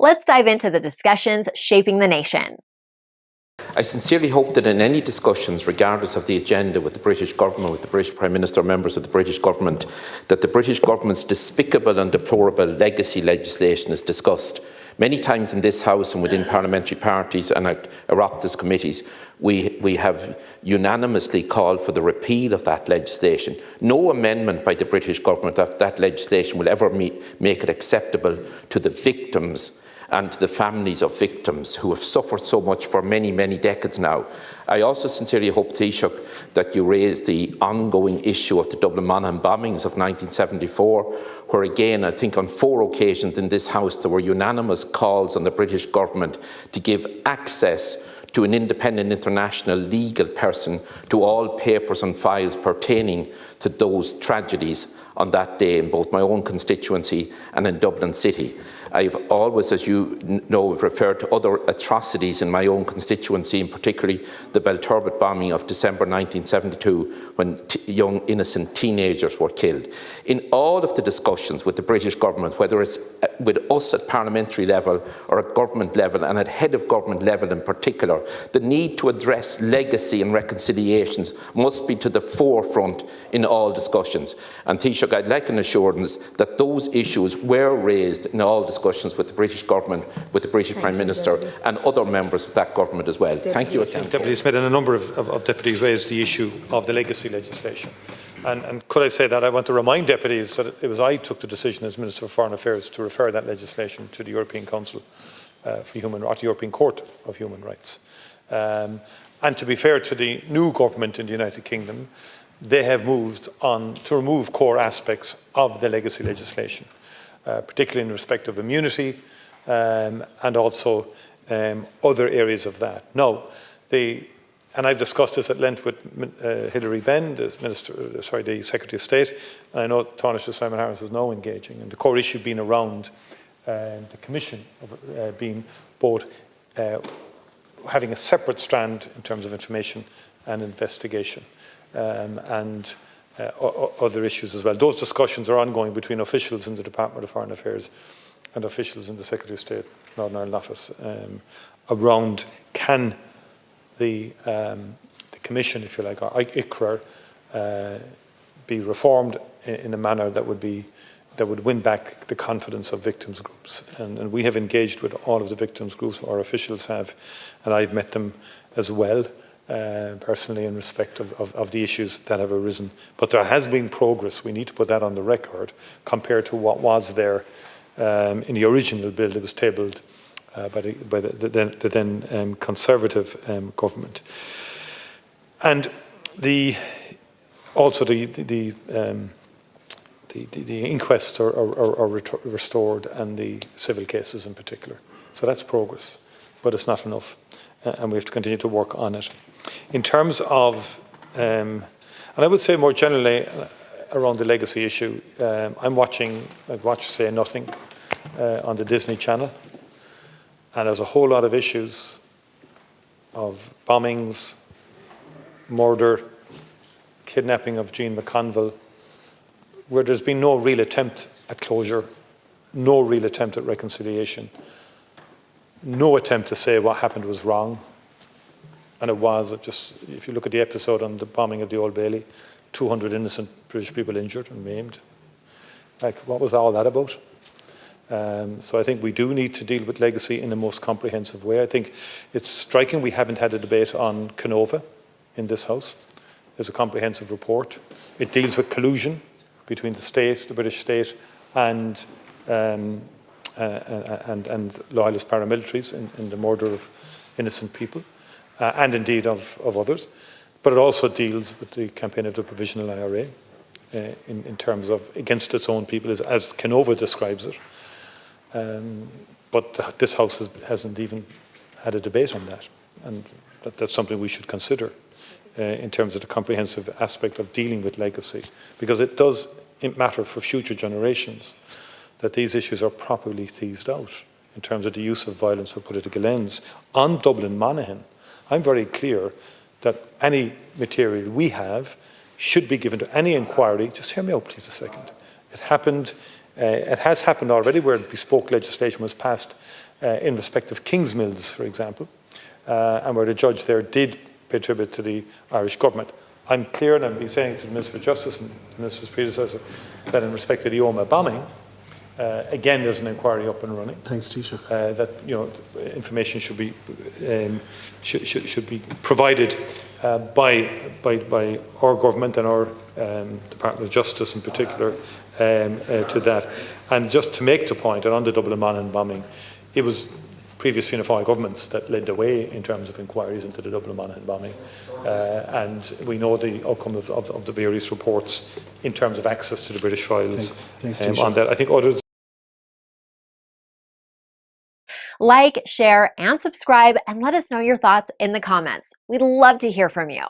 Let's dive into the discussions shaping the nation. I sincerely hope that in any discussions, regardless of the agenda with the British Government, with the British Prime Minister, members of the British Government, that the British Government's despicable and deplorable legacy legislation is discussed. Many times in this House and within parliamentary parties and at Oireachtas committees, we have unanimously called for the repeal of that legislation. No amendment by the British Government of that legislation will ever make it acceptable to the victims and to the families of victims who have suffered so much for many, many decades now. I also sincerely hope, Taoiseach, that you raise the ongoing issue of the Dublin Monaghan bombings of 1974, where again, I think on 4 occasions in this House there were unanimous calls on the British Government to give access to an independent international legal person to all papers and files pertaining to those tragedies on that day in both my own constituency and in Dublin City. I've always, as you know, referred to other atrocities in my own constituency, and particularly the Belturbet bombing of December 1972, when young innocent teenagers were killed. In all of the discussions with the British Government, whether it's with us at parliamentary level or at government level and at head of government level in particular, the need to address legacy and reconciliations must be to the forefront in all discussions. And Taoiseach, I'd like an assurance that those issues were raised in all discussions with the British Government, with the British Prime Minister and other members of that government as well. Thank you again. Deputy Smith and a number of deputies raised the issue of the legacy legislation. And could I say that I want to remind deputies that it was I took the decision as Minister for Foreign Affairs to refer that legislation to the European Council for Human Rights, the European Court of Human Rights. And to be fair to the new government in the United Kingdom, they have moved on to remove core aspects of the legacy legislation, particularly in respect of immunity and also other areas of that. Now, and I've discussed this at length with Hilary Benn, the Secretary of State, and I know Taoiseach Simon Harris is now engaging, and the core issue being around the Commission being both having a separate strand in terms of information and investigation, and other issues as well. Those discussions are ongoing between officials in the Department of Foreign Affairs and officials in the Secretary of State, Northern Ireland Office, around can the Commission, if you like, or ICRA, be reformed in a manner that would win back the confidence of victims groups. And we have engaged with all of the victims groups, our officials have, and I've met them as well, personally, in respect of the issues that have arisen. But there has been progress, we need to put that on the record, compared to what was there in the original bill that was tabled by the then Conservative government. And also the inquests are restored, and the civil cases in particular. So that's progress, but it's not enough, and we have to continue to work on it. In terms of, and I would say more generally around the legacy issue, I've watched Say Nothing on the Disney Channel, and there's a whole lot of issues of bombings, murder, kidnapping of Jean McConville, where there's been no real attempt at closure, no real attempt at reconciliation, no attempt to say what happened was wrong. And it was, if you look at the episode on the bombing of the Old Bailey, 200 innocent British people injured and maimed. Like, what was all that about? So I think we do need to deal with legacy in the most comprehensive way. I think it's striking we haven't had a debate on Canova in this House. There's a comprehensive report. It deals with collusion between the state, the British state, and loyalist paramilitaries in the murder of innocent people. And indeed of others, but it also deals with the campaign of the Provisional IRA in terms of against its own people, as Canova describes it. But this House hasn't even had a debate on that, and that's something we should consider in terms of the comprehensive aspect of dealing with legacy, because it does matter for future generations that these issues are properly teased out in terms of the use of violence for political ends. On Dublin Monaghan, I'm very clear that any material we have should be given to any inquiry. Just hear me out, please, a second. It has happened already where bespoke legislation was passed in respect of Kingsmills, for example, and where the judge there did pay tribute to the Irish government. I'm clear, and I've been saying to the Minister for Justice and the Minister's predecessor, that in respect to the Omagh bombing, again, there's an inquiry up and running. Thanks, Taoiseach. That information should be provided by our government and our Department of Justice in particular to that. And just to make the point, and on the Dublin Monaghan bombing, it was previous Fianna Fáil governments that led the way in terms of inquiries into the Dublin Monaghan bombing, and we know the outcome of the various reports in terms of access to the British files. Thanks, on that. I think others. Like, share, and subscribe, and let us know your thoughts in the comments. We'd love to hear from you.